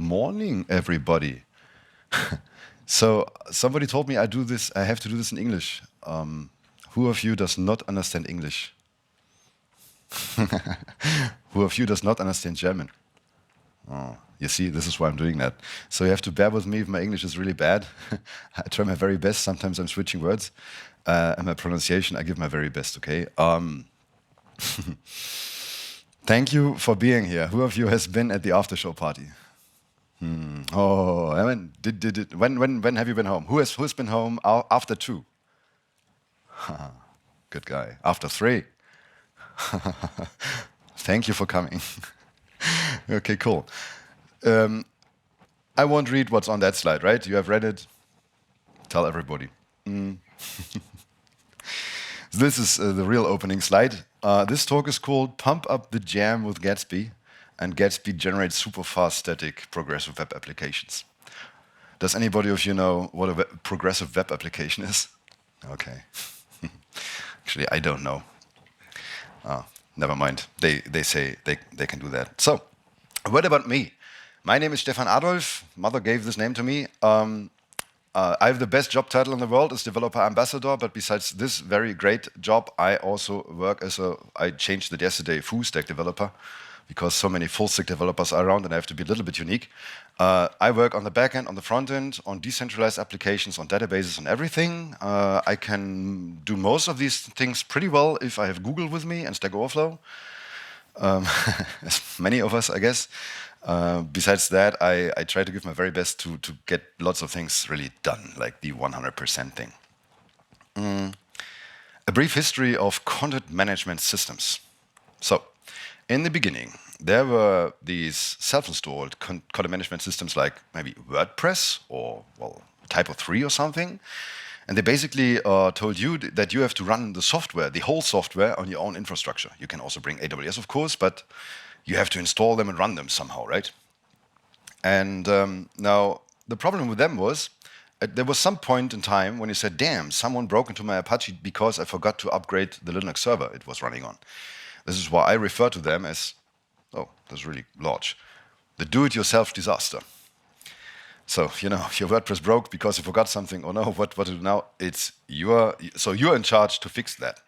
morning, everybody. So somebody told me I have to do this in English. Who of you does not understand English? Who of you does not understand German? Oh, you see, this is why I'm doing that. So you have to bear with me if my English is really bad. I try my very best. Sometimes I'm switching words. And my pronunciation, I give my very best, okay? Thank you for being here. Who of you has been at the after-show party? Oh, I mean, when have you been home? Who's been home after 2? Good guy. After 3? Thank you for coming. Okay, cool. I won't read what's on that slide, right? You have read it. Tell everybody. This is the real opening slide. This talk is called Pump Up the Jam with Gatsby, and Gatsby generates super fast static progressive web applications. Does anybody of you know what a progressive web application is? Okay. Actually, I don't know. Never mind. They say they can do that. So, a word about me. My name is Stefan Adolf. Mother gave this name to me. I have the best job title in the world as developer ambassador, but besides this very great job, I also work as I changed it yesterday, full stack developer, because so many full stack developers are around and I have to be a little bit unique. I work on the back end, on the front end, on decentralized applications, on databases, on everything. I can do most of these things pretty well if I have Google with me and Stack Overflow, as many of us, I guess. Besides that, I try to give my very best to get lots of things really done, like the 100% thing. A brief history of content management systems. So, in the beginning, there were these self-installed content management systems like maybe WordPress or, well, Typo 3 or something. And they basically told you that you have to run the software, the whole software, on your own infrastructure. You can also bring AWS, of course, but you have to install them and run them somehow, right? And now, the problem with them was, there was some point in time when you said, damn, someone broke into my Apache because I forgot to upgrade the Linux server it was running on. This is why I refer to them as, oh, that's really large, the do-it-yourself disaster. So, you know, if your WordPress broke because you forgot something, or no, what to do now? So you're in charge to fix that.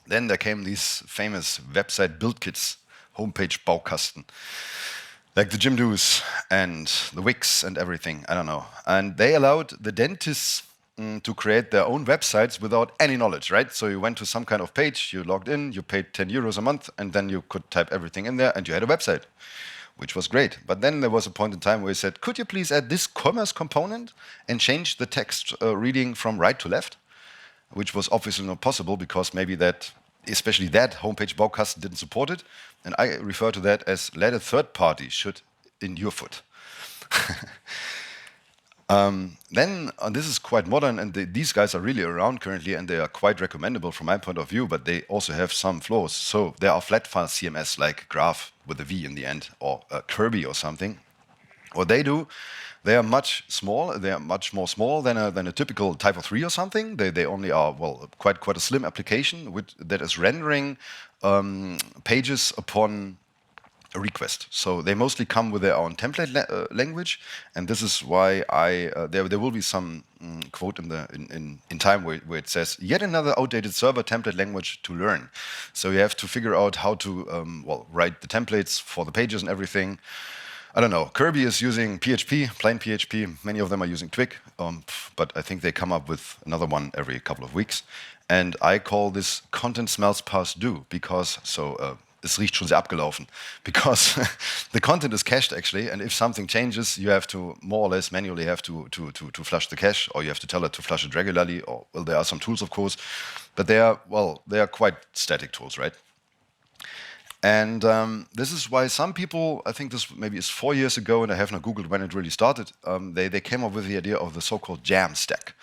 Then there came these famous website build kits, homepage Baukasten, like the Jimdo's and the Wix and everything, I don't know. And they allowed the dentists to create their own websites without any knowledge, right? So you went to some kind of page, you logged in, you paid 10 euros a month, and then you could type everything in there, and you had a website, which was great. But then there was a point in time where you said, could you please add this commerce component and change the text reading from right to left? Which was obviously not possible because maybe especially that homepage Baukasten didn't support it. And I refer to that as let a third party should in your foot. Then this is quite modern, and these guys are really around currently, and they are quite recommendable from my point of view, but they also have some flaws. So there are flat file CMS like Graph with a V in the end, or Kirby or something. What they do, they are much more small than a typical Typo 3 or something. They only are, well, quite a slim application that is rendering pages upon a request. So they mostly come with their own template language, and this is why there will be some quote in time where it says yet another outdated server template language to learn. So you have to figure out how to write the templates for the pages and everything. I don't know. Kirby is using PHP, plain PHP. Many of them are using Twig, but I think they come up with another one every couple of weeks. And I call this content smells past due because es riecht schon sehr abgelaufen, because the content is cached actually, and if something changes, you have to more or less manually have to flush the cache, or you have to tell it to flush it regularly, or, well, there are some tools, of course, but they are quite static tools, right? And this is why some people, I think this maybe is 4 years ago, and I have not Googled when it really started, they came up with the idea of the so-called JAMStack,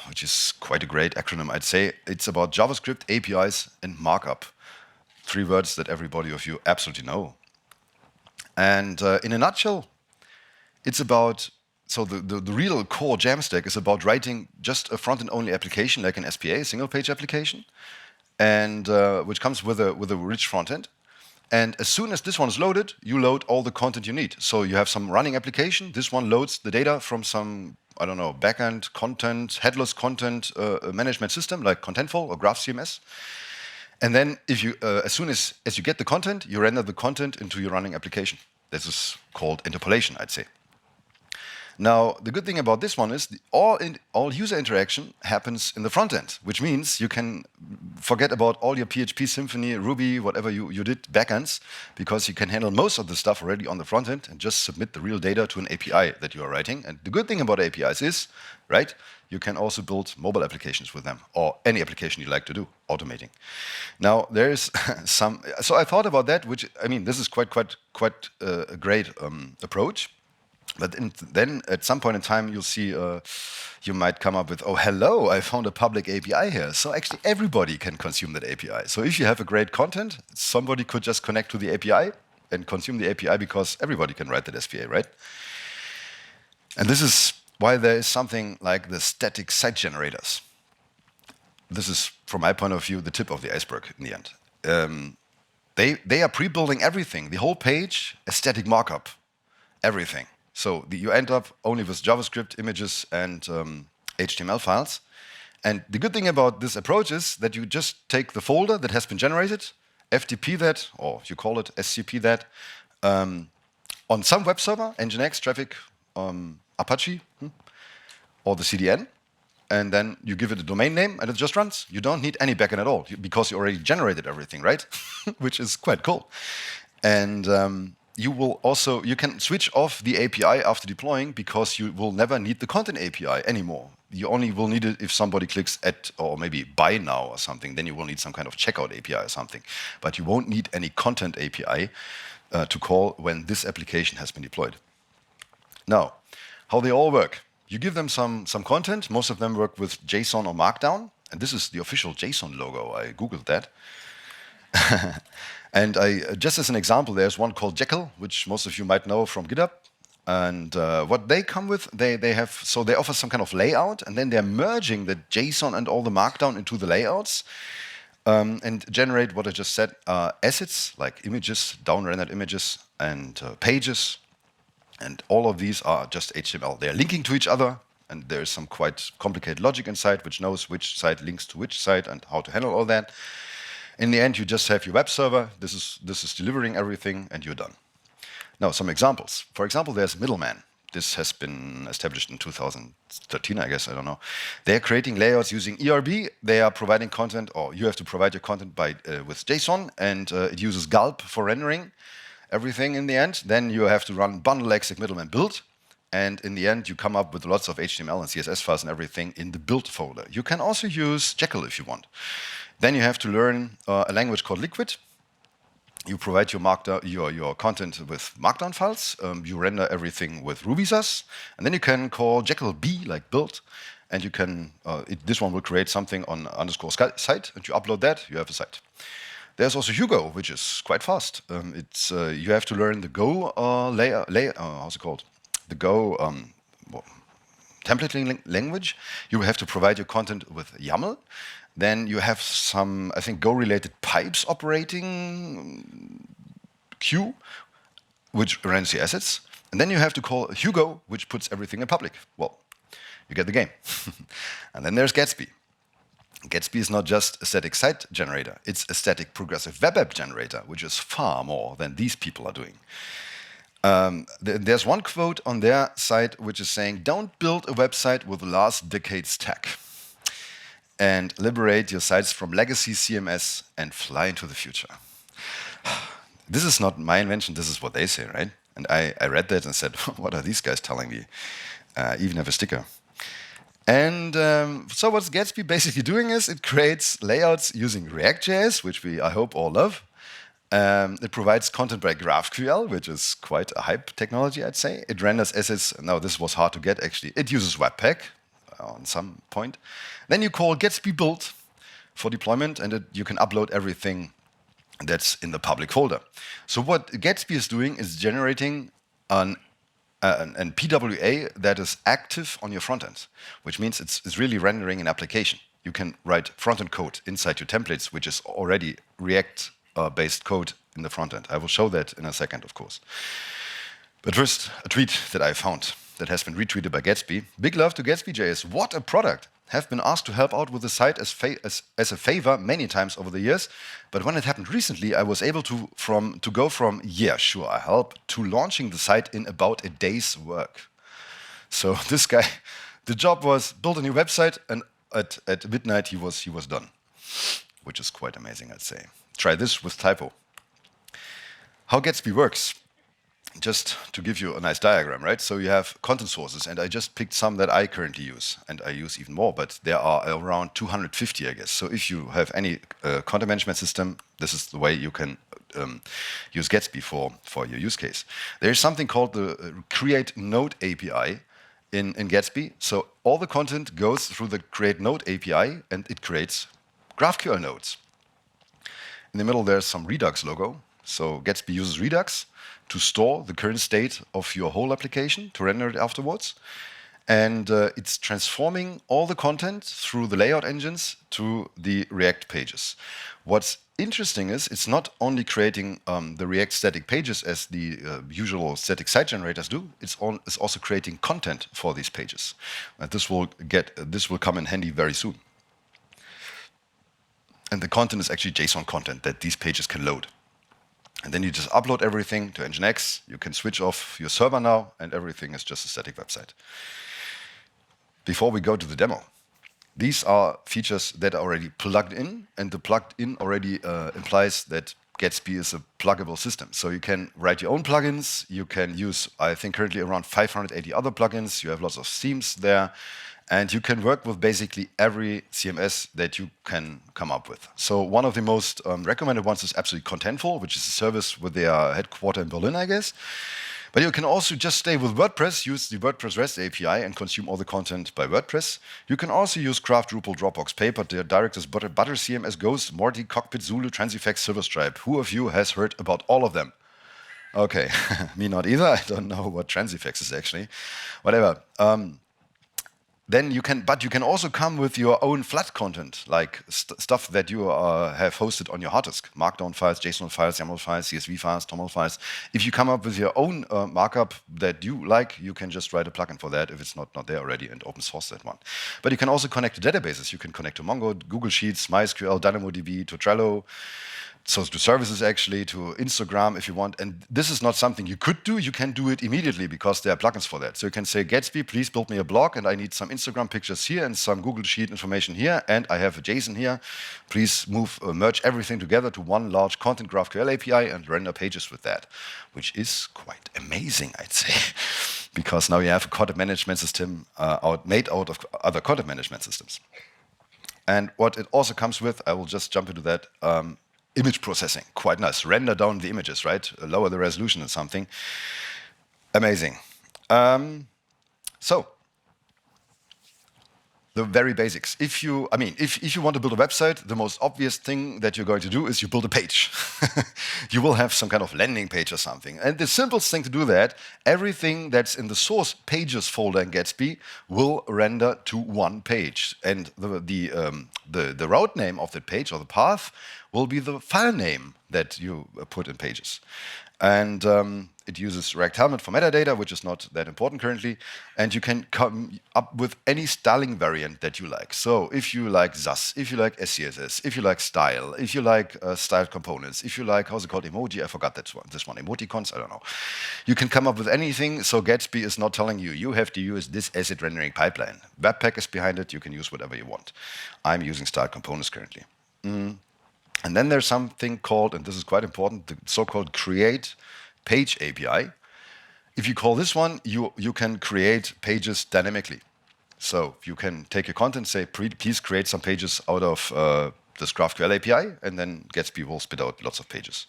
which is quite a great acronym, I'd say. It's about JavaScript, APIs, and markup. 3 words that everybody of you absolutely know. And in a nutshell, it's about, so the real core JAMStack is about writing just a front-end only application like an SPA, single page application, and which comes with a rich front end. And as soon as this one's loaded, you load all the content you need. So you have some running application. This one loads the data from some, I don't know, backend content, headless content management system like Contentful or GraphCMS. And then if you, as soon as you get the content, you render the content into your running application. This is called interpolation, I'd say. Now, the good thing about this one is all user interaction happens in the front end, which means you can forget about all your PHP, Symfony, Ruby, whatever you did backends, because you can handle most of the stuff already on the front end and just submit the real data to an API that you are writing. And the good thing about APIs is, right, you can also build mobile applications with them, or any application you like to do, automating. Now, there's some, so I thought about that, which, I mean, this is quite a great approach. But then at some point in time, you'll see you might come up with, oh, hello, I found a public API here. So actually everybody can consume that API. So if you have a great content, somebody could just connect to the API and consume the API because everybody can write that SPA, right? And this is why there is something like the static site generators. This is, from my point of view, the tip of the iceberg in the end. They are pre-building everything, the whole page, a static markup, everything. So you end up only with JavaScript, images, and HTML files. And the good thing about this approach is that you just take the folder that has been generated, FTP that, or you call it SCP that, on some web server, Nginx, Traffic, Apache, or the CDN, and then you give it a domain name, and it just runs. You don't need any backend at all, because you already generated everything, right? Which is quite cool. And you can switch off the API after deploying because you will never need the content API anymore. You only will need it if somebody clicks add or maybe buy now or something. Then you will need some kind of checkout API or something. But you won't need any content API to call when this application has been deployed. Now, how they all work. You give them some content. Most of them work with JSON or Markdown. And this is the official JSON logo. I Googled that. And just as an example, there's one called Jekyll, which most of you might know from GitHub. And what they come with, they offer some kind of layout, and then they're merging the JSON and all the Markdown into the layouts, and generate what I just said, assets like images, down-rendered images, and pages. And all of these are just HTML. They're linking to each other, and there's some quite complicated logic inside, which knows which site links to which site and how to handle all that. In the end, you just have your web server. This is delivering everything, and you're done. Now, some examples. For example, there's Middleman. This has been established in 2013, I guess. I don't know. They're creating layouts using ERB. They are providing content, or you have to provide your content with JSON, and it uses gulp for rendering everything in the end. Then you have to run bundle exec middleman build. And in the end, you come up with lots of HTML and CSS files and everything in the build folder. You can also use Jekyll if you want. Then you have to learn a language called Liquid. You provide your content with Markdown files. You render everything with RubySAS. And then you can call Jekyll B, like build. And you can, this one will create something on _site. And you upload that, you have a site. There's also Hugo, which is quite fast. You have to learn the Go how's it called? The Go templating language. You have to provide your content with YAML. Then you have some, I think, Go-related pipes operating queue, which runs the assets. And then you have to call Hugo, which puts everything in public. Well, you get the game. And then there's Gatsby. Gatsby is not just a static site generator. It's a static progressive web app generator, which is far more than these people are doing. There's one quote on their site which is saying, don't build a website with last decade's tech, and liberate your sites from legacy CMS and fly into the future. This is not my invention, this is what they say, right? And I read that and said, what are these guys telling me? Even have a sticker. And so what Gatsby basically doing is it creates layouts using React.js, which we, I hope, all love. It provides content by GraphQL, which is quite a hype technology, I'd say. It renders assets. Now, this was hard to get, actually. It uses Webpack on some point. Then you call Gatsby build for deployment, and you can upload everything that's in the public folder. So what Gatsby is doing is generating an PWA that is active on your frontend, which means it's really rendering an application. You can write frontend code inside your templates, which is already React based code in the front end. I will show that in a second, of course. But first, a tweet that I found that has been retweeted by Gatsby. Big love to Gatsby.js. What a product! Have been asked to help out with the site as a favor many times over the years. But when it happened recently, I was able to go from, yeah, sure, I help, to launching the site in about a day's work. So this guy, the job was build a new website, and at midnight he was done, which is quite amazing, I'd say. Try this with typo. How Gatsby works. Just to give you a nice diagram, right? So you have content sources, and I just picked some that I currently use, and I use even more, but there are around 250, I guess. So if you have any content management system, this is the way you can use Gatsby for your use case. There's something called the Create Node API in Gatsby. So all the content goes through the Create Node API, and it creates GraphQL nodes. In the middle, there's some Redux logo. So Gatsby uses Redux to store the current state of your whole application, to render it afterwards. And it's transforming all the content through the layout engines to the React pages. What's interesting is it's not only creating the React static pages as the usual static site generators do, it's also creating content for these pages. And this will come in handy very soon. And the content is actually JSON content that these pages can load. And then you just upload everything to Nginx. You can switch off your server now, and everything is just a static website. Before we go to the demo, these are features that are already plugged in, and the plugged in already implies that Gatsby is a pluggable system. So you can write your own plugins. You can use, I think, currently around 580 other plugins. You have lots of themes there. And you can work with basically every CMS that you can come up with. So one of the most recommended ones is absolutely Contentful, which is a service with their headquarters in Berlin, I guess. But you can also just stay with WordPress, use the WordPress REST API, and consume all the content by WordPress. You can also use Craft, Drupal, Dropbox, Paper, the Directors, Butter, CMS, Ghost, Morty, Cockpit, Zulu, Transifex, Silverstripe. Who of you has heard about all of them? Okay, me not either. I don't know what Transifex is actually. Whatever. Then you can also come with your own flat content, like stuff that you have hosted on your hard disk, Markdown files, JSON files, YAML files, CSV files, TOML files. If you come up with your own markup that you like, you can just write a plugin for that if it's not there already and open source that one. But you can also connect to databases. You can connect to Mongo, Google Sheets, MySQL, DynamoDB, to Trello, so to services actually, to Instagram if you want. And this is not something you could do. You can do it immediately because there are plugins for that. So you can say, Gatsby, please build me a blog, and I need some Instagram pictures here and some Google Sheet information here, and I have a JSON here. Please merge everything together to one large content GraphQL API and render pages with that, which is quite amazing, I'd say, because now you have a content management system made out of other content management systems. And what it also comes with, I will just jump into that, image processing, quite nice. Render down the images, right? Lower the resolution or something. Amazing. So, the very basics. If you want to build a website, the most obvious thing that you're going to do is you build a page. You will have some kind of landing page or something. And the simplest thing to do that, everything that's in the source pages folder in Gatsby will render to one page. And the route name of that page or the path will be the file name that you put in pages. And it uses React Helmet for metadata, which is not that important currently. And you can come up with any styling variant that you like. So if you like Sass, if you like SCSS, if you like style, if you like styled components, if you like, how's it called, emoji? I forgot this one, emoticons, I don't know. You can come up with anything. So Gatsby is not telling you, you have to use this asset rendering pipeline. Webpack is behind it. You can use whatever you want. I'm using styled components currently. And then there's something called, and this is quite important, the so-called create page API. If you call this one, you can create pages dynamically. So you can take your content, say, please create some pages out of this GraphQL API, and then Gatsby will spit out lots of pages.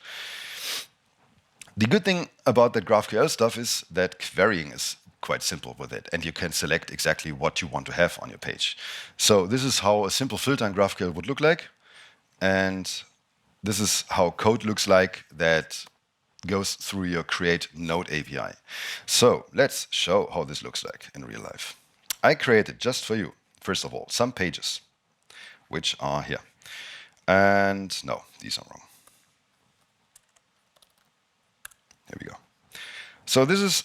The good thing about that GraphQL stuff is that querying is quite simple with it, and you can select exactly what you want to have on your page. So this is how a simple filter in GraphQL would look like. And this is how code looks like that goes through your create node API. So let's show how this looks like in real life. I created just for you, first of all, some pages, which are here. And no, these are wrong. There we go. So this is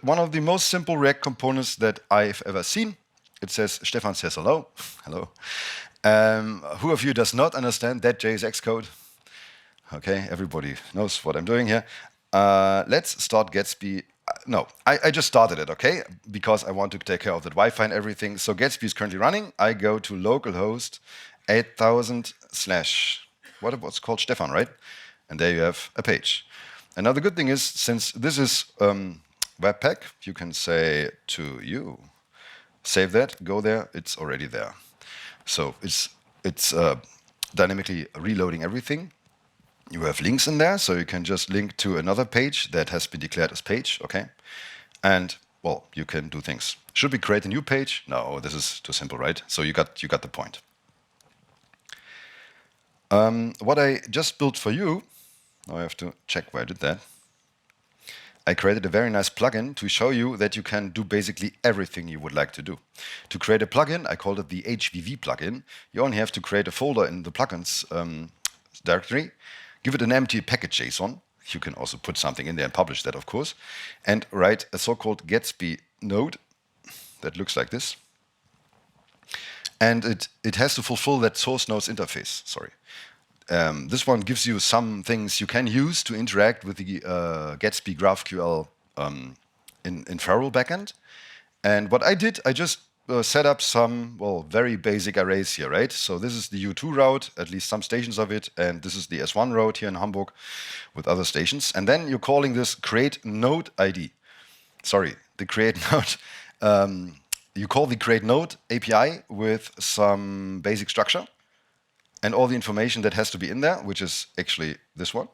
one of the most simple React components that I've ever seen. It says, Stefan says hello. Hello. Who of you does not understand that JSX code? Okay, everybody knows what I'm doing here. Let's start Gatsby. No, I just started it, okay? Because I want to take care of the Wi-Fi and everything. So Gatsby is currently running. I go to localhost 8000 / what's called Stefan, right? And there you have a page. And now the good thing is, since this is Webpack, you can say to you, save that, go there, it's already there. So it's dynamically reloading everything. You have links in there, so you can just link to another page that has been declared as page, okay? And, well, you can do things. Should we create a new page? No, this is too simple, right? So you got the point. What I just built for you, now I have to check where I did that. I created a very nice plugin to show you that you can do basically everything you would like to do. To create a plugin, I called it the HVV plugin. You only have to create a folder in the plugins directory, give it an empty package JSON. You can also put something in there and publish that, of course, and write a so-called Gatsby node that looks like this. And it has to fulfill that source nodes interface, sorry. This one gives you some things you can use to interact with the Gatsby GraphQL in Ferrell backend. And what I did, I just set up some, well, very basic arrays here, right? So this is the U2 route, at least some stations of it, and this is the S1 route here in Hamburg with other stations. And then you're calling this create node ID. Sorry, the create node. You call the create node API with some basic structure and all the information that has to be in there, which is actually this one.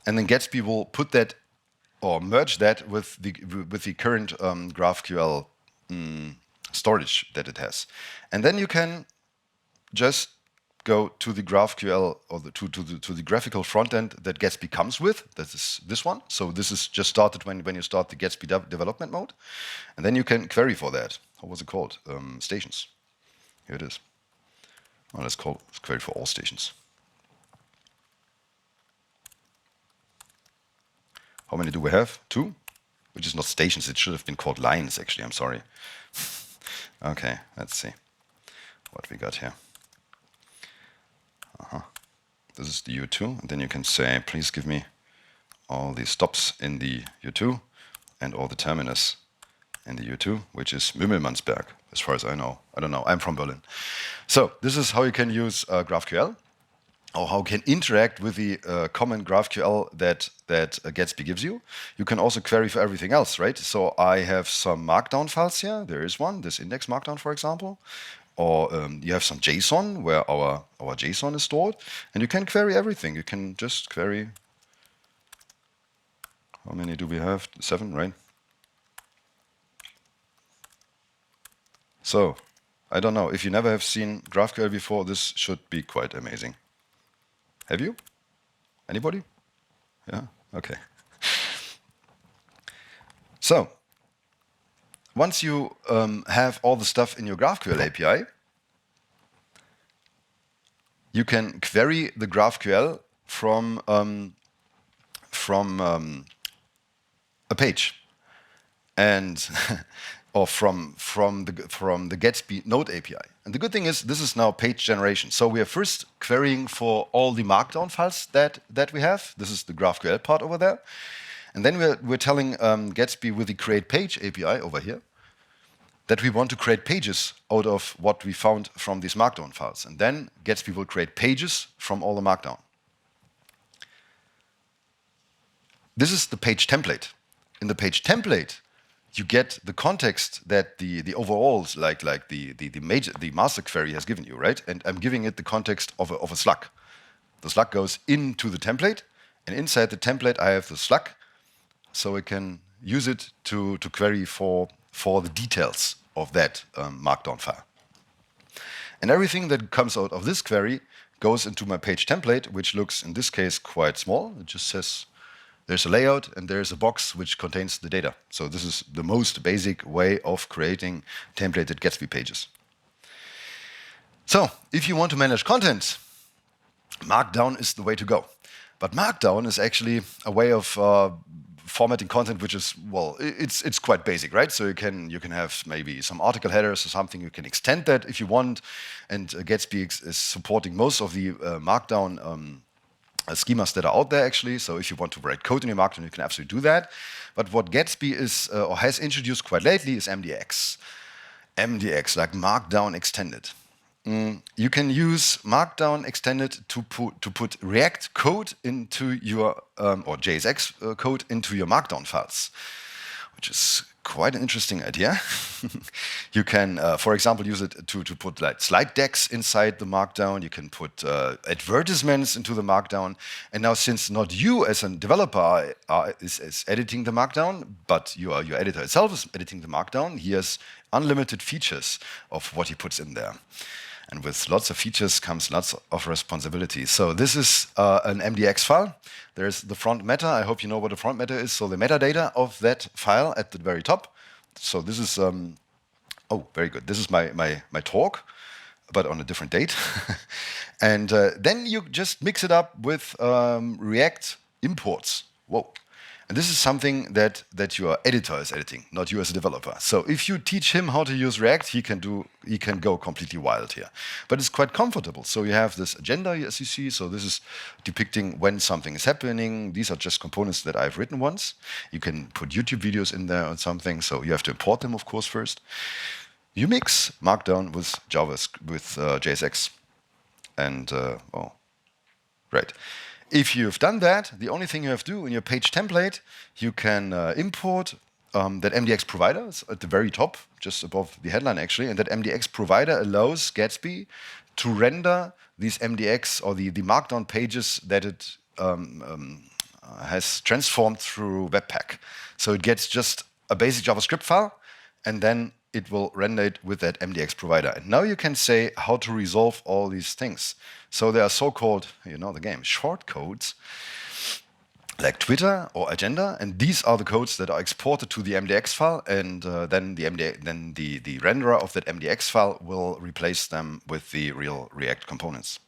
And then Gatsby will put that or merge that with the current GraphQL storage that it has. And then you can just go to the GraphQL or to the graphical frontend that Gatsby comes with. That is this one. So this is just started when you start the Gatsby development mode. And then you can query for that. What was it called? Stations. Here it is. Well, let's query for all stations. How many do we have? 2? Which is not stations. It should have been called lines, actually. I'm sorry. Okay, let's see what we got here. This is the U2. And then you can say, please give me all the stops in the U2 and all the terminus in the U2, which is Mümmelmannsberg, as far as I know. I don't know. I'm from Berlin. So this is how you can use GraphQL, or how you can interact with the common GraphQL that Gatsby gives you. You can also query for everything else, right? So I have some markdown files here. There is one, this index markdown, for example. Or you have some JSON where our JSON is stored. And you can query everything. You can just query. How many do we have? 7, right? So, I don't know. If you never have seen GraphQL before, this should be quite amazing. Have you? Anybody? Yeah? Okay. So, once you have all the stuff in your GraphQL API, you can query the GraphQL from a page, and or from the Gatsby node API. And the good thing is, this is now page generation. So we are first querying for all the markdown files that we have. This is the GraphQL part over there. And then we're telling Gatsby with the create page API over here that we want to create pages out of what we found from these markdown files. And then Gatsby will create pages from all the markdown. This is the page template. In the page template, you get the context that the overalls, like the master query has given you, right? And I'm giving it the context of a slug. The slug goes into the template, and inside the template I have the slug, so I can use it to query for the details of that markdown file. And everything that comes out of this query goes into my page template, which looks, in this case, quite small. It just says there's a layout and there's a box which contains the data. So this is the most basic way of creating templated Gatsby pages. So if you want to manage content, Markdown is the way to go. But Markdown is actually a way of formatting content, which is, well, it's quite basic, right? So you can have maybe some article headers or something. You can extend that if you want, and Gatsby is supporting most of the Markdown schemas that are out there, actually. So if you want to write code in your Markdown, you can absolutely do that. But what Gatsby is or has introduced quite lately is MDX. MDX, like Markdown Extended. You can use Markdown Extended to put React code into your, or JSX code into your Markdown files, which is quite an interesting idea. You can, for example, use it to put like slide decks inside the Markdown. You can put advertisements into the Markdown. And now, since not you as a developer is editing the Markdown, but your editor itself is editing the Markdown, he has unlimited features of what he puts in there. And with lots of features comes lots of responsibility. So this is an MDX file. There's the Frontmatter. I hope you know what a Frontmatter is. So the metadata of that file at the very top. So this is, oh, very good. This is my talk, but on a different date. And then you just mix it up with React imports. Whoa. And this is something that your editor is editing, not you as a developer. So if you teach him how to use React, he can go completely wild here. But it's quite comfortable. So you have this agenda, as you see. So this is depicting when something is happening. These are just components that I've written once. You can put YouTube videos in there or something. So you have to import them, of course, first. You mix Markdown with JavaScript, with JSX. And, oh, right. If you've done that, the only thing you have to do in your page template, you can import that MDX provider. It's at the very top, just above the headline, actually. And that MDX provider allows Gatsby to render these MDX or the Markdown pages that it has transformed through Webpack. So it gets just a basic JavaScript file, and then it will render it with that MDX provider. And now you can say how to resolve all these things. So there are so-called, you know the game, short codes, like Twitter or Agenda, and these are the codes that are exported to the MDX file, and then the renderer of that MDX file will replace them with the real React components.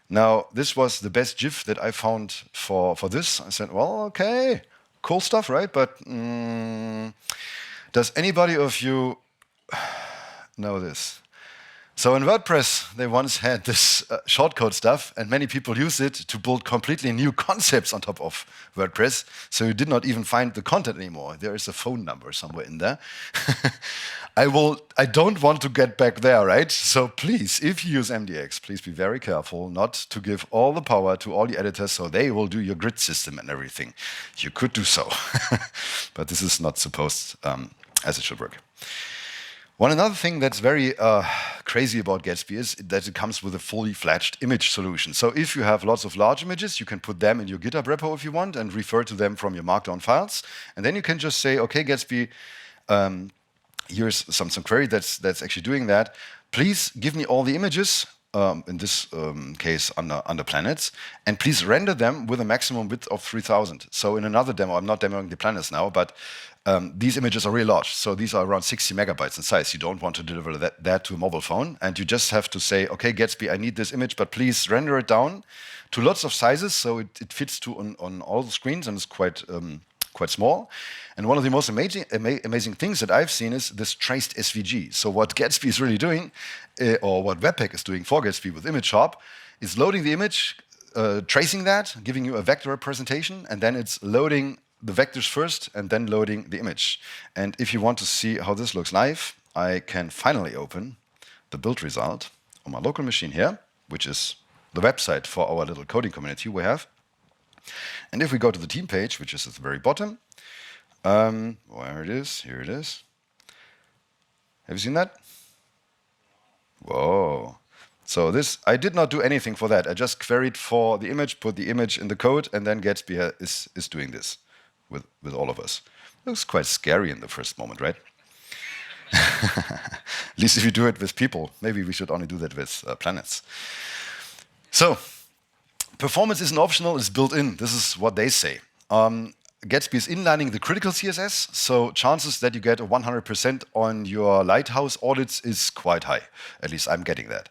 Now, this was the best GIF that I found for this. I said, well, okay, cool stuff, right? But does anybody of you know this? So in WordPress, they once had this shortcode stuff, and many people use it to build completely new concepts on top of WordPress. So you did not even find the content anymore. There is a phone number somewhere in there. I don't want to get back there, right? So please, if you use MDX, please be very careful not to give all the power to all the editors so they will do your grid system and everything. You could do so, but this is not supposed as it should work. Another thing that's very crazy about Gatsby is that it comes with a fully fledged image solution. So if you have lots of large images, you can put them in your GitHub repo if you want and refer to them from your Markdown files. And then you can just say, okay, Gatsby, here's some query that's actually doing that. Please give me all the images, in this case under planets, and please render them with a maximum width of 3000. So in another demo, I'm not demoing the planets now, but these images are really large. So these are around 60 megabytes in size. You don't want to deliver that to a mobile phone. And you just have to say, okay, Gatsby, I need this image, but please render it down to lots of sizes so it fits on all the screens and it's quite small. And one of the most amazing things that I've seen is this traced SVG. So what Gatsby is really doing, or what Webpack is doing for Gatsby with ImageSharp, is loading the image, tracing that, giving you a vector representation, and then it's loading the vectors first and then loading the image. And if you want to see how this looks live, I can finally open the build result on my local machine here, which is the website for our little coding community we have. And if we go to the team page, which is at the very bottom, where it is, here it is. Have you seen that? Whoa. So this, I did not do anything for that. I just queried for the image, put the image in the code, and then Gatsby is doing this with all of us. Looks quite scary in the first moment, right? At least if you do it with people. Maybe we should only do that with planets. So, performance isn't optional, it's built in. This is what they say. Gatsby is inlining the critical CSS, so chances that you get a 100% on your Lighthouse audits is quite high. At least I'm getting that.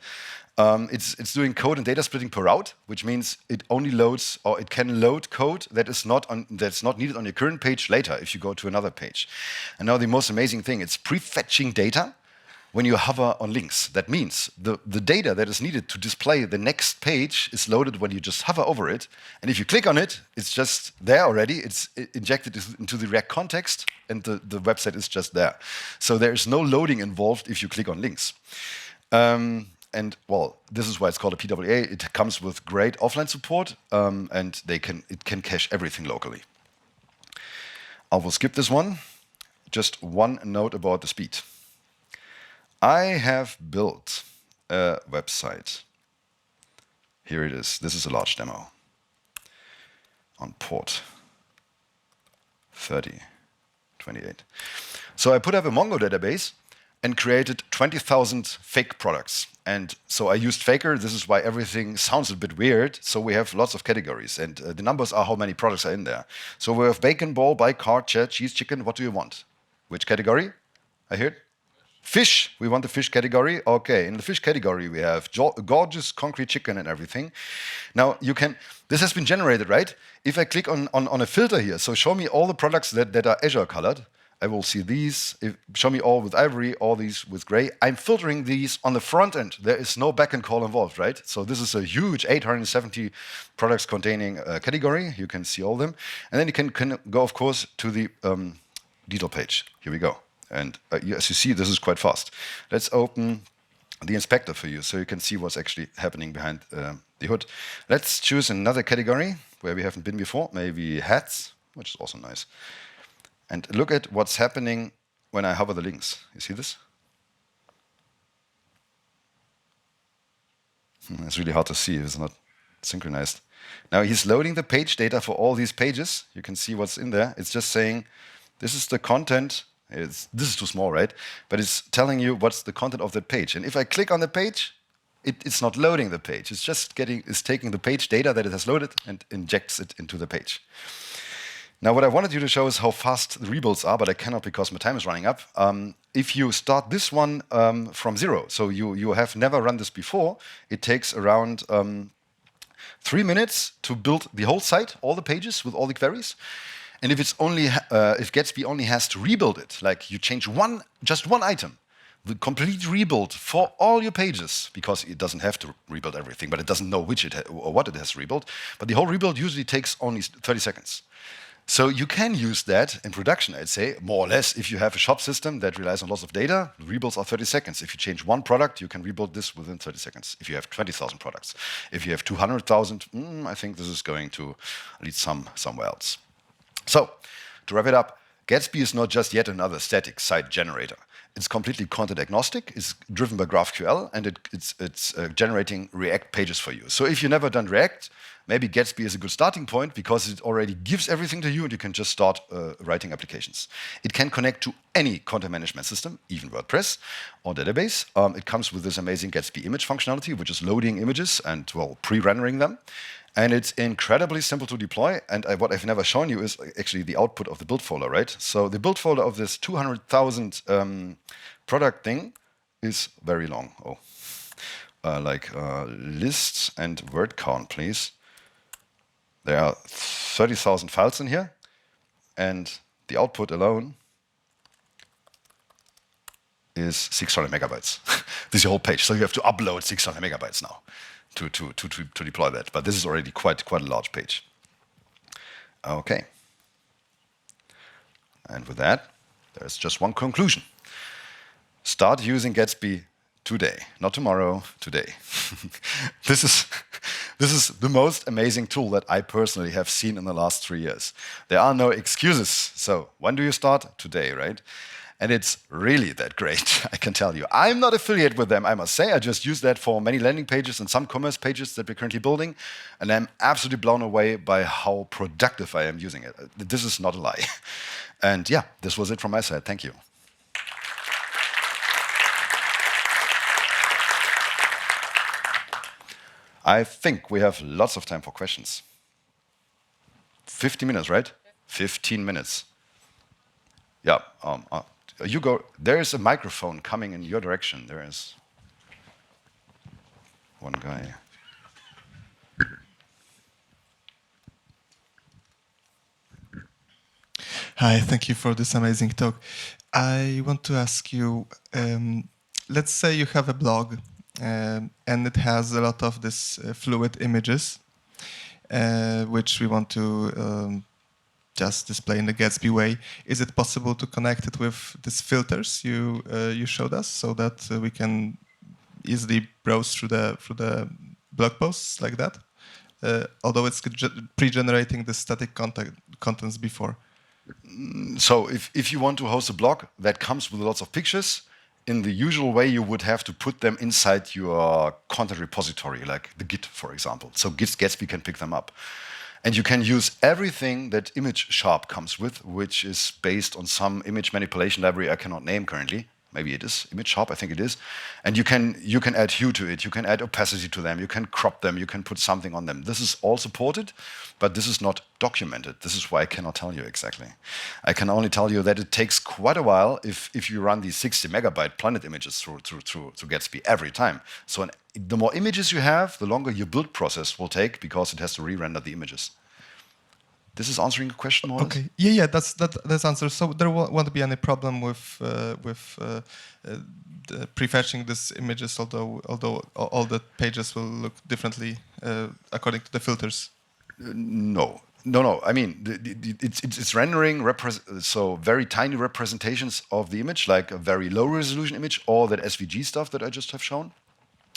It's doing code and data splitting per route, which means it only loads, or it can load code that is that's not needed on your current page later if you go to another page. And now the most amazing thing, it's prefetching data when you hover on links. That means the data that is needed to display the next page is loaded when you just hover over it. And if you click on it, it's just there already. It's injected into the React context, and the website is just there. So there is no loading involved if you click on links. And well, this is why it's called a PWA. It comes with great offline support, and it can cache everything locally. I will skip this one. Just one note about the speed. I have built a website. Here it is. This is a large demo on port 3028. So I put up a Mongo database and created 20,000 fake products. And so I used Faker. This is why everything sounds a bit weird. So we have lots of categories. And the numbers are how many products are in there. So we have bacon, ball, bike, car, chair, cheese, chicken. What do you want? Which category? I heard? Fish. We want the fish category. Okay. In the fish category, we have gorgeous concrete chicken and everything. Now, this has been generated, right? If I click on a filter here, so show me all the products that are azure colored, I will see these. Show me all with ivory, all these with gray. I'm filtering these on the front end. There is no backend call involved, right? So this is a huge 870 products containing category. You can see all of them. And then you can go, of course, to the detail page. Here we go. And as you see, this is quite fast. Let's open the inspector for you so you can see what's actually happening behind the hood. Let's choose another category where we haven't been before, maybe hats, which is also nice. And look at what's happening when I hover the links. You see this? It's really hard to see. It's not synchronized. Now he's loading the page data for all these pages. You can see what's in there. It's just saying, this is the content. This is too small, right? But it's telling you what's the content of that page. And if I click on the page, it's not loading the page. It's just taking the page data that it has loaded and injects it into the page. Now, what I wanted you to show is how fast the rebuilds are, but I cannot because my time is running up. If you start this one from zero, so you have never run this before, it takes around 3 minutes to build the whole site, all the pages with all the queries. And if Gatsby only has to rebuild it, like you change just one item, the complete rebuild for all your pages, because it doesn't have to rebuild everything, but it doesn't know or what it has to rebuild. But the whole rebuild usually takes only 30 seconds. So you can use that in production, I'd say, more or less. If you have a shop system that relies on lots of data, the rebuilds are 30 seconds. If you change one product, you can rebuild this within 30 seconds. If you have 20,000 products. If you have 200,000, I think this is going to lead somewhere else. So, to wrap it up, Gatsby is not just yet another static site generator. It's completely content agnostic, it's driven by GraphQL, and it's generating React pages for you. So if you've never done React, maybe Gatsby is a good starting point because it already gives everything to you and you can just start writing applications. It can connect to any content management system, even WordPress or database. It comes with this amazing Gatsby image functionality, which is loading images and, well, pre-rendering them. And it's incredibly simple to deploy. And what I've never shown you is actually the output of the build folder, right? So the build folder of this 200,000 product thing is very long. Lists and word count, please. There are 30,000 files in here. And the output alone is 600 megabytes. This is your whole page. So you have to upload 600 megabytes now to deploy that. But this is already quite a large page. Okay. And with that, there's just one conclusion. Start using Gatsby today, not tomorrow, today. This is the most amazing tool that I personally have seen in the last 3 years. There are no excuses. So when do you start? Today, right? And it's really that great, I can tell you. I'm not affiliated with them, I must say. I just use that for many landing pages and some commerce pages that we're currently building. And I'm absolutely blown away by how productive I am using it. This is not a lie. And yeah, this was it from my side. Thank you. I think we have lots of time for questions. 50 minutes, right? 15 minutes. Yeah. You go. There is a microphone coming in your direction. There is. one guy. Hi, thank you for this amazing talk. I want to ask you, let's say you have a blog and it has a lot of this fluid images, which we want to just display in the Gatsby way. Is it possible to connect it with these filters you showed us so that we can easily browse through the blog posts like that? Although it's pre-generating the static contents before. So if you want to host a blog that comes with lots of pictures, in the usual way, you would have to put them inside your content repository, like the Git, for example. So Gatsby can pick them up. And you can use everything that Image Sharp comes with, which is based on some image manipulation library I cannot name currently. Maybe it is Image Sharp, I think it is. And you can add hue to it, you can add opacity to them, you can crop them, you can put something on them. This is all supported, but this is not documented. This is why I cannot tell you exactly. I can only tell you that it takes quite a while if you run these 60 megabyte Planet images through Gatsby every time. So the more images you have, the longer your build process will take because it has to re-render the images. This is answering your question more or less? Okay. Yeah, that's answer. So there won't be any problem with prefetching these images, although all the pages will look differently according to the filters. No. I mean, it's rendering so very tiny representations of the image, like a very low resolution image, or that SVG stuff that I just have shown.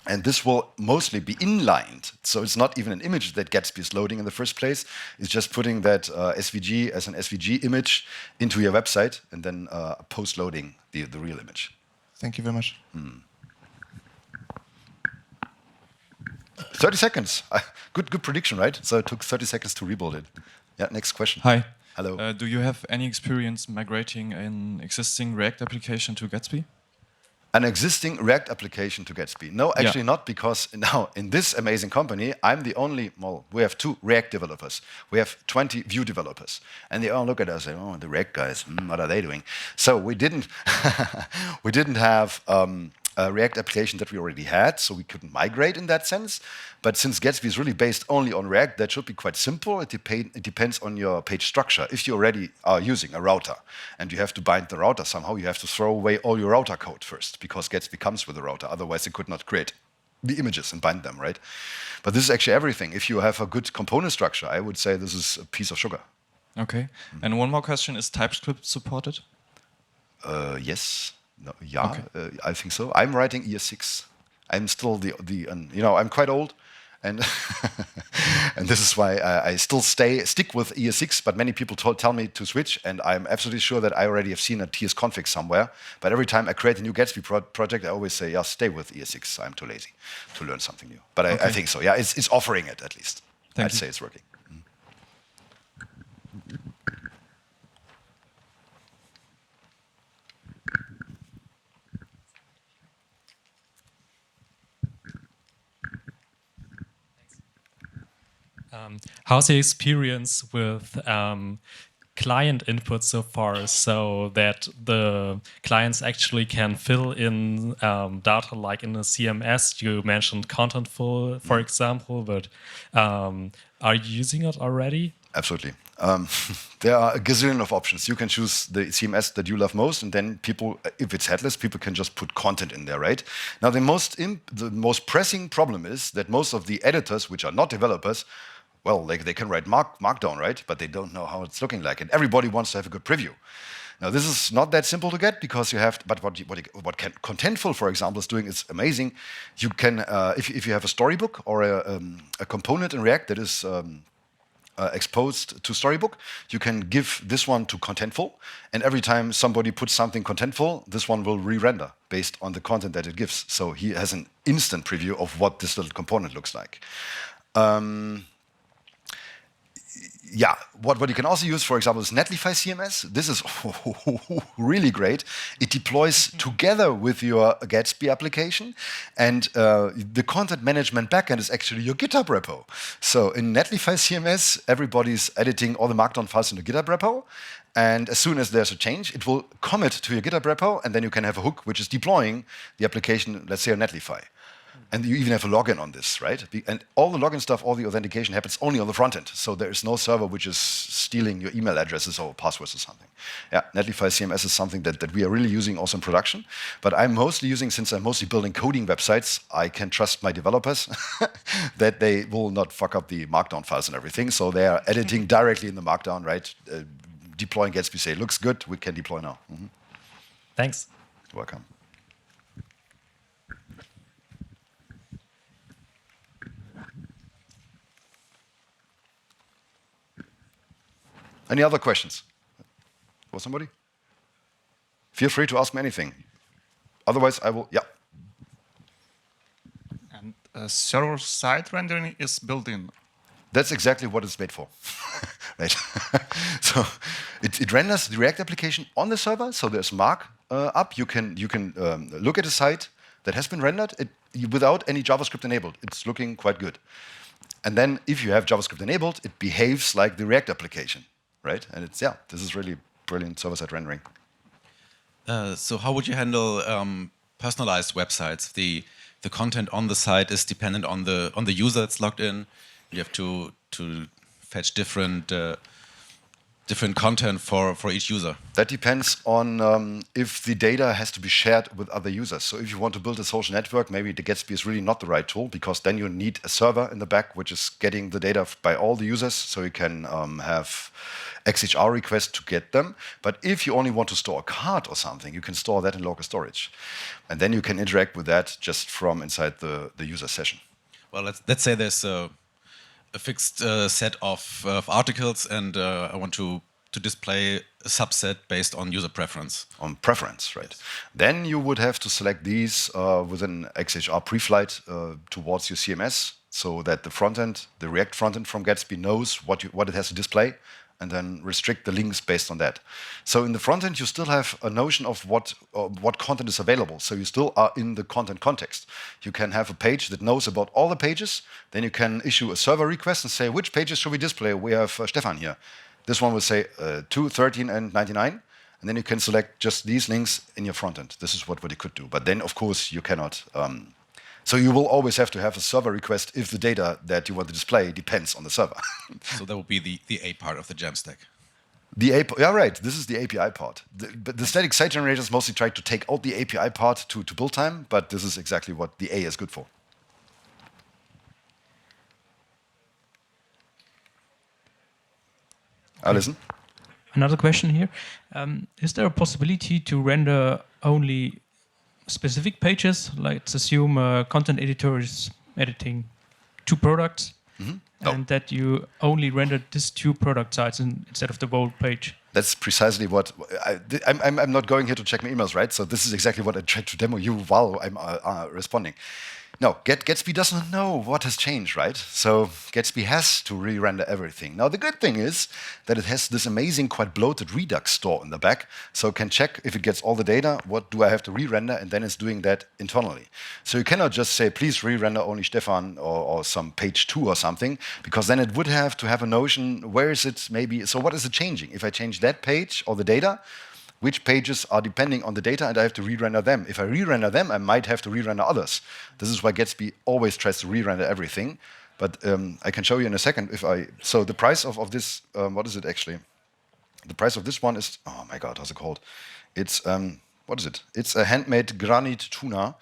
And this will mostly be inlined. So it's not even an image that Gatsby is loading in the first place. It's just putting that SVG as an SVG image into your website and then post-loading the real image. Thank you very much. 30 seconds. Good prediction, right? So it took 30 seconds to rebuild it. Yeah, next question. Hi. Hello. Do you have any experience migrating an existing React application to Gatsby? An existing React application to Gatsby? No, actually not, because now in this amazing company, I'm the only, well, we have 2 React developers. We have 20 Vue developers. And they all look at us and say, oh, the React guys, what are they doing? So we didn't have a React application that we already had, so we couldn't migrate in that sense. But since Gatsby is really based only on React, that should be quite simple. It depends on your page structure. If you already are using a router and you have to bind the router somehow, you have to throw away all your router code first, because Gatsby comes with a router. Otherwise, it could not create the images and bind them, right? But this is actually everything. If you have a good component structure, I would say this is a piece of sugar. Okay. And one more question, is TypeScript supported? Yes. No, yeah, okay. I think so. I'm writing ES6. I'm still I'm quite old, and and this is why I still stick with ES6. But many people tell me to switch, and I'm absolutely sure that I already have seen a TS config somewhere. But every time I create a new Gatsby project, I always say, yeah, stay with ES6. I'm too lazy to learn something new. But I think so. Yeah, it's offering it at least. I'd say it's working. How's the experience with client input so far, so that the clients actually can fill in data like in a CMS? You mentioned Contentful, for example, but are you using it already? Absolutely. There are a gazillion of options. You can choose the CMS that you love most, and then people, if it's headless, people can just put content in there, right? Now, the most pressing problem is that most of the editors, which are not developers, well, they can write Markdown, right? But they don't know how it's looking like, and everybody wants to have a good preview. Now, this is not that simple to get, because you have. But what Contentful, for example, is doing is amazing. You can, if you have a storybook or a component in React that is exposed to Storybook, you can give this one to Contentful, and every time somebody puts something Contentful, this one will re-render based on the content that it gives. So he has an instant preview of what this little component looks like. Yeah, what you can also use, for example, is Netlify CMS. This is really great. It deploys together with your Gatsby application, and the content management backend is actually your GitHub repo. So in Netlify CMS, everybody's editing all the Markdown files in the GitHub repo, and as soon as there's a change, it will commit to your GitHub repo, and then you can have a hook which is deploying the application, let's say on Netlify. And you even have a login on this, right? And all the login stuff, all the authentication happens only on the front end. So there is no server which is stealing your email addresses or passwords or something. Yeah, Netlify CMS is something that we are really using also in production. But I'm mostly using, since I'm mostly building coding websites, I can trust my developers that they will not fuck up the Markdown files and everything. So they are editing directly in the Markdown, right? Deploying Gatsby, say, looks good, we can deploy now. Thanks. You're welcome. Any other questions? For somebody? Feel free to ask me anything. Otherwise, I will, yeah. And server-side rendering is built in. That's exactly what it's made for. Right. So it renders the React application on the server. So there's mark up. You can look at a site that has been rendered without any JavaScript enabled. It's looking quite good. And then if you have JavaScript enabled, it behaves like the React application, right? And it's, yeah, this is really brilliant server-side rendering. So how would you handle personalized websites? The content on the site is dependent on the user that's logged in. You have to fetch different content for each user. That depends on if the data has to be shared with other users. So if you want to build a social network, maybe the Gatsby is really not the right tool, because then you need a server in the back which is getting the data by all the users, so you can have XHR requests to get them. But if you only want to store a card or something, you can store that in local storage. And then you can interact with that just from inside the user session. Well, let's say there's a fixed set of articles, and I want to display a subset based on user preference. On preference, right. Then you would have to select these with an XHR pre-flight towards your CMS, so that the frontend, the React frontend from Gatsby knows what it has to display, and then restrict the links based on that. So in the frontend, you still have a notion of what content is available. So you still are in the content context. You can have a page that knows about all the pages. Then you can issue a server request and say, which pages should we display? We have Stefan here. This one will say 2, 13, and 99. And then you can select just these links in your frontend. This is what it could do. But then, of course, you cannot. So you will always have to have a server request if the data that you want to display depends on the server. So that would be the A part of the JAMStack. Yeah, right. This is the API part. But the static site generators mostly try to take out the API part to build time, but this is exactly what the A is good for. Listen. Another question here. Is there a possibility to render only specific pages? Let's assume a content editor is editing 2 products, and that you only render these 2 product sites instead of the whole page. That's precisely what I'm not going here to check my emails, right? So this is exactly what I tried to demo you while I'm responding. No, Gatsby doesn't know what has changed, right? So Gatsby has to re-render everything. Now, the good thing is that it has this amazing, quite bloated Redux store in the back, so it can check if it gets all the data, what do I have to re-render, and then it's doing that internally. So you cannot just say, please re-render only Stefan or some page 2 or something, because then it would have to have a notion, where is it maybe, so what is it changing? If I change that page or the data, which pages are depending on the data, and I have to re-render them. If I re-render them, I might have to re-render others. This is why Gatsby always tries to re-render everything. But I can show you in a second. So the price of this, what is it actually? The price of this one is, oh my God, how's it called? It's, what is it? It's a handmade granite tuna.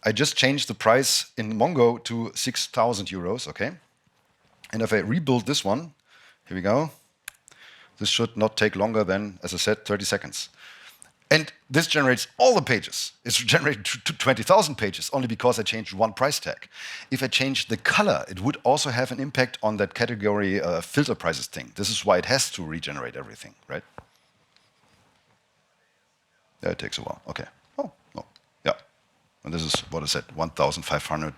I just changed the price in Mongo to 6,000 euros, okay? And if I rebuild this one, here we go. This should not take longer than, as I said, 30 seconds. And this generates all the pages. It's generated 20,000 pages only because I changed one price tag. If I change the color, it would also have an impact on that category filter prices thing. This is why it has to regenerate everything, right? Yeah, it takes a while. Okay. Oh, no. Yeah. And this is what I said, 1,500.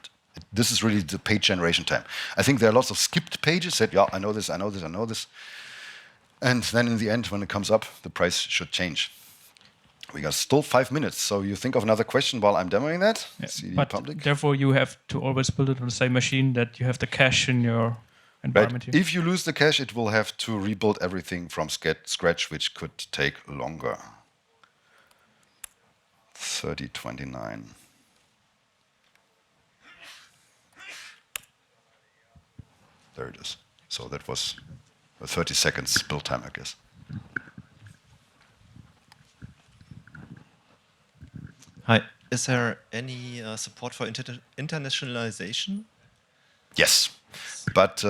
This is really the page generation time. I think there are lots of skipped pages that, yeah, I know this, I know this, I know this. And then in the end, when it comes up, the price should change. We got still 5 minutes, so you think of another question while I'm demoing that? Yeah, but public. Therefore, you have to always build it on the same machine that you have the cache in your environment. Right. If you lose the cache, it will have to rebuild everything from scratch, which could take longer. 3029. There it is. So that was 30 seconds build time, I guess. Hi. Is there any support for internationalization? Yes, but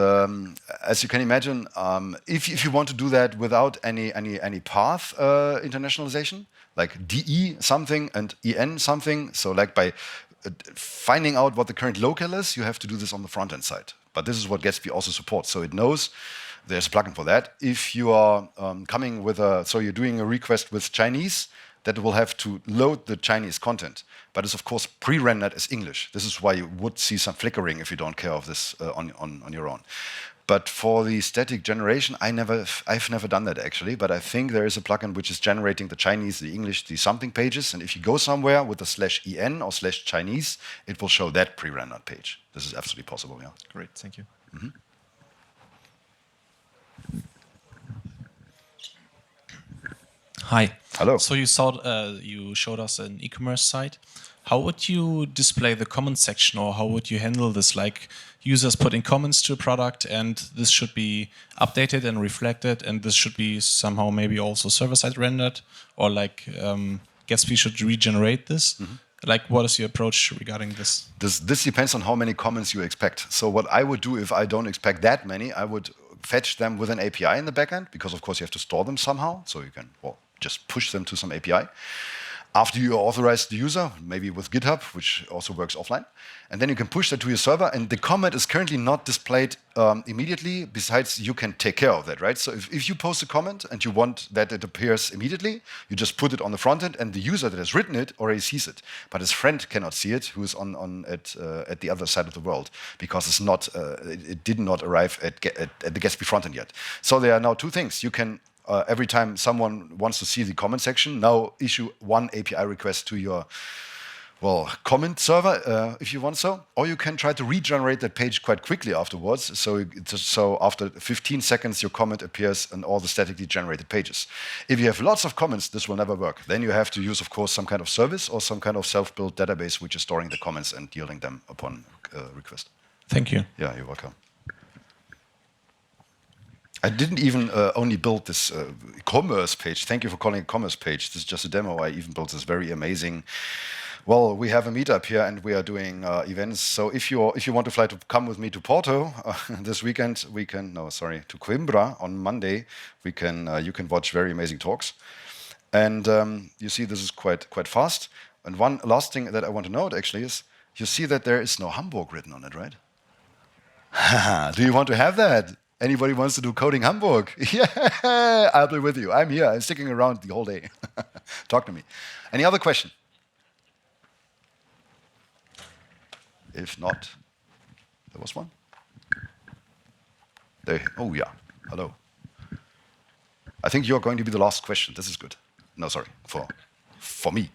as you can imagine, if you want to do that without any path internationalization, like DE something and EN something, so like by finding out what the current local is, you have to do this on the front end side. But this is what Gatsby also supports, so it knows there's a plugin for that. If you are coming with so you're doing a request with Chinese, that will have to load the Chinese content. But it's of course pre-rendered as English. This is why you would see some flickering if you don't care of this on your own. But for the static generation, I've never done that actually, but I think there is a plugin which is generating the Chinese, the English, the something pages, and if you go somewhere with a /en or /Chinese, it will show that pre-rendered page. This is absolutely possible, yeah. Great, thank you. Mm-hmm. Hi. Hello. So you showed us an e-commerce site. How would you display the comment section, or how would you handle this? Like users put in comments to a product, and this should be updated and reflected, and this should be somehow maybe also server-side rendered, or like Gatsby should regenerate this. Mm-hmm. Like, what is your approach regarding this? This depends on how many comments you expect. So what I would do if I don't expect that many, I would fetch them with an API in the backend, because of course you have to store them somehow. So you can just push them to some API. After you authorize the user, maybe with GitHub, which also works offline, and then you can push that to your server, and the comment is currently not displayed immediately, besides you can take care of that, right? So if you post a comment and you want that it appears immediately, you just put it on the front end, and the user that has written it already sees it, but his friend cannot see it, who is at the other side of the world, because it's not, it did not arrive at the Gatsby front end yet. So there are now two things. You can every time someone wants to see the comment section, now issue one API request to your, comment server, if you want so. Or you can try to regenerate that page quite quickly afterwards. So after 15 seconds, your comment appears on all the statically generated pages. If you have lots of comments, this will never work. Then you have to use, of course, some kind of service or some kind of self-built database which is storing the comments and yielding them upon request. Thank you. Yeah, you're welcome. I didn't even only build this commerce page. Thank you for calling it a commerce page. This is just a demo. I even built this very amazing. Well, we have a meetup here and we are doing events. So if you want to come with me to Porto this weekend, to Coimbra on Monday, you can watch very amazing talks. And you see this is quite fast. And one last thing that I want to note actually is you see that there is no Hamburg written on it, right? Do you want to have that? Anybody wants to do coding Hamburg? Yeah, I'll be with you. I'm here. I'm sticking around the whole day. Talk to me. Any other question? If not, there was one. Oh yeah, hello. I think you're going to be the last question. This is good. No, sorry, for me.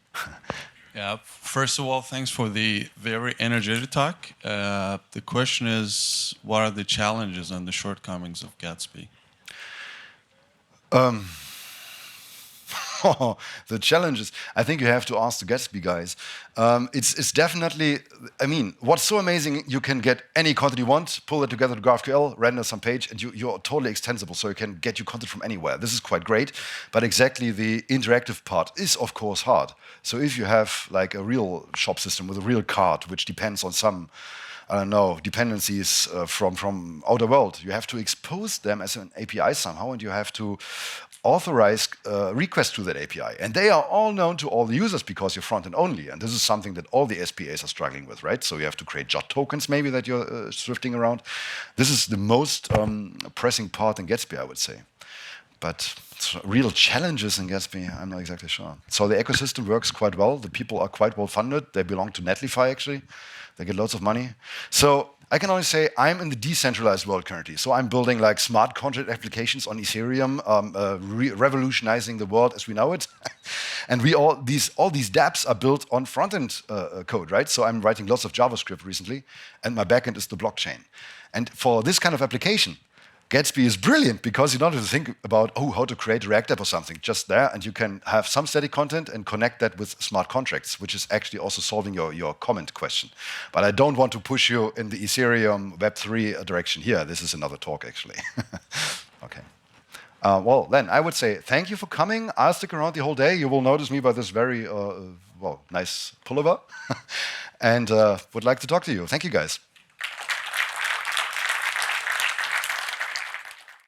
Yeah, first of all, thanks for the very energetic talk. The question is, what are the challenges and the shortcomings of Gatsby? The challenges, I think you have to ask the Gatsby guys. It's definitely, I mean, what's so amazing, you can get any content you want, pull it together to GraphQL, render some page, and you're totally extensible, so you can get your content from anywhere. This is quite great, but exactly the interactive part is, of course, hard. So if you have like a real shop system with a real cart, which depends on some, I don't know, dependencies from outer world, you have to expose them as an API somehow, and you have to authorize requests to that API. And they are all known to all the users because you're front-end only. And this is something that all the SPAs are struggling with, right? So you have to create JOT tokens maybe that you're swifting around. This is the most pressing part in Gatsby, I would say. But real challenges in Gatsby, I'm not exactly sure. So the ecosystem works quite well. The people are quite well funded. They belong to Netlify, actually. They get lots of money. So I can only say I'm in the decentralized world currently. So I'm building like smart contract applications on Ethereum, revolutionizing the world as we know it. And all these dApps are built on front-end code, right? So I'm writing lots of JavaScript recently, and my backend is the blockchain. And for this kind of application, Gatsby is brilliant because you don't have to think about, oh, how to create a React app or something. Just there, and you can have some static content and connect that with smart contracts, which is actually also solving your comment question. But I don't want to push you in the Ethereum Web3 direction here. This is another talk, actually. Okay. Well, then I would say thank you for coming. I'll stick around the whole day. You will notice me by this very nice pullover. And would like to talk to you. Thank you, guys.